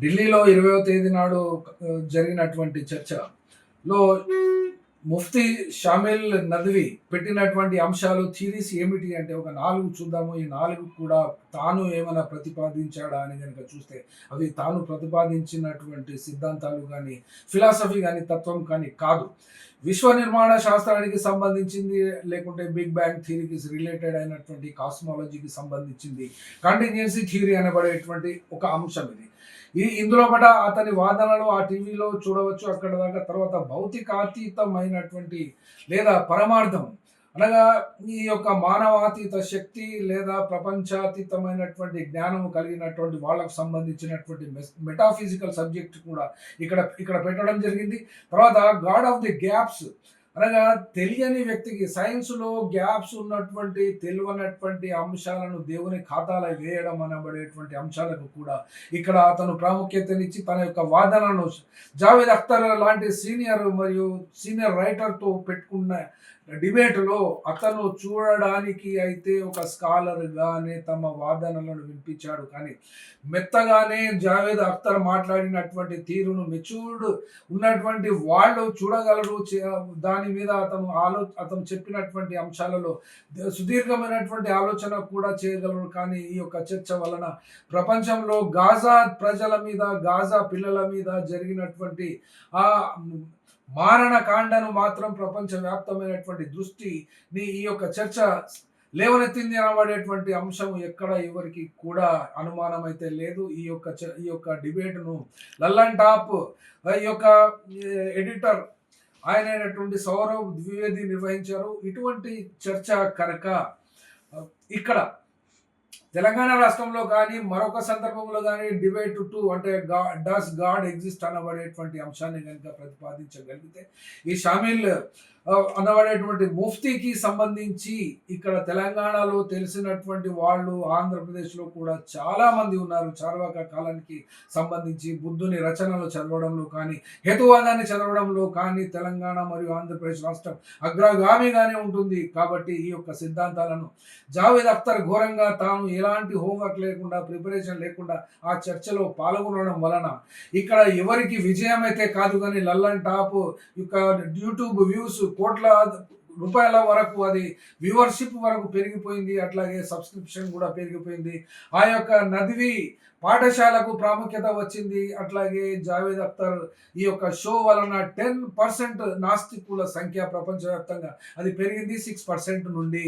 ఢిల్లీలో 20వ తేదీ నాడు జరిగినటువంటి చర్చలో ముఫ్తీ షామిల్ నద్వీ పెట్టినటువంటి అంశాలు, థీరీస్ ఏమిటి అంటే ఒక 4 చూద్దాము. ఈ 4 కూడా తాను ఏమైనా ప్రతిపాదించాడా అని గనుక చూస్తే అవి తాను ప్రతిపాదించినటువంటి సిద్ధాంతాలు కానీ, ఫిలాసఫీ కానీ, తత్వం కానీ కాదు. విశ్వ నిర్మాణ శాస్త్రానికి సంబంధించింది, లేకుంటే బిగ్ బ్యాంగ్ థియరీకి రిలేటెడ్ అయినటువంటి కాస్మాలజీకి సంబంధించింది, కంటింజెన్సీ థియరీ అనబడేటువంటి ఒక అంశం ఇది. ఇందులో పట అతని వాదనలు ఆ టీవీలో చూడవచ్చు. అక్కడ దాకా తర్వాత భౌతికాతీతమైనటువంటి లేదా పరమార్థం అనగా ఈ యొక్క మానవాతీత శక్తి లేదా ప్రపంచాతీతమైనటువంటి జ్ఞానం కలిగినటువంటి వాళ్ళకు సంబంధించినటువంటి మెటాఫిజికల్ సబ్జెక్ట్ కూడా ఇక్కడ ఇక్కడ పెట్టడం జరిగింది. తర్వాత గాడ్ ఆఫ్ ది గ్యాప్స్ అనగా తెలియని వ్యక్తికి సైన్స్లో గ్యాప్స్ ఉన్నటువంటి తెలియనటువంటి అంశాలను దేవుని ఖాతాలో వేయడం అనబడేటువంటి అంశాలకు కూడా ఇక్కడ అతను ప్రాముఖ్యతనిచ్చి తన యొక్క వాదనను జావేద్ అఖ్తర్ లాంటి సీనియర్ రైటర్తో పెట్టుకున్న డిబేట్లో అతను చూడడానికి అయితే ఒక స్కాలర్గానే తమ వాదనలను వినిపించాడు. కానీ మెత్తగానే జావేద్ అఖ్తర్ మాట్లాడినటువంటి తీరును మెచ్యూర్డ్ ఉన్నటువంటి వాళ్ళు చూడగలరు. దాని మీద అతను చెప్పినటువంటి అంశాలలో సుదీర్ఘమైనటువంటి ఆలోచన కూడా చేయగలరు. కానీ ఈ యొక్క చర్చ వలన ప్రపంచంలో గాజా ప్రజల మీద, గాజా పిల్లల మీద జరిగినటువంటి ఆ మారణకాండను మాత్రం ప్రపంచవ్యాప్తమైనటువంటి దృష్టిని ఈ యొక్క చర్చ లేవనెత్తింది అనబడేటువంటి అంశం ఎక్కడ ఎవరికి కూడా అనుమానం అయితే లేదు. ఈ యొక్క డిబేట్ను లల్లన్ టాప్ ఈ యొక్క ఎడిటర్ ఆయనైనటువంటి సౌరవ్ ద్వివేది నిర్వహించారు. ఇటువంటి చర్చ కనుక ఇక్కడ తెలంగాణ రాష్ట్రంలో కానీ మరొక సందర్భంలో కానీ డిబేట్ 2 అంటే డస్ గాడ్ ఎగ్జిస్ట్ అనబడేటువంటి అంశాన్ని కనుక ప్రతిపాదించగలిగితే ఈ షామిల్ అనబడేటువంటి ముఫ్తీకి సంబంధించి ఇక్కడ తెలంగాణలో తెలిసినటువంటి వాళ్ళు ఆంధ్రప్రదేశ్లో కూడా చాలామంది ఉన్నారు. చార్వాక కాలానికి సంబంధించి బుద్ధుని రచనలు చదవడంలో కానీ, హేతువాదాన్ని చదవడంలో కానీ తెలంగాణ మరియు ఆంధ్రప్రదేశ్ రాష్ట్రం అగ్రగామిగానే ఉంటుంది. కాబట్టి ఈ యొక్క సిద్ధాంతాలను జావేద్ అఖ్తర్ ఘోరంగా తాను ఎలాంటి హోంవర్క్ లేకుండా, ప్రిపరేషన్ లేకుండా ఆ చర్చలో పాల్గొనడం వలన ఇక్కడ ఎవరికి విజయం అయితే కాదు, కానీ లల్లన్ టాప్ యొక్క యూట్యూబ్ వ్యూస్ కోట్ల రూపాయల వరకు, అది వ్యూవర్షిప్ వరకు పెరిగిపోయింది. అట్లాగే సబ్స్క్రిప్షన్ కూడా పెరిగిపోయింది. ఆ యొక్క నద్వీ పాఠశాలకు ప్రాముఖ్యత వచ్చింది. అట్లాగే జావేద్ అఖ్తర్ ఈ యొక్క షో వలన 10% నాస్తికుల సంఖ్య ప్రపంచవ్యాప్తంగా అది పెరిగింది 6% నుండి.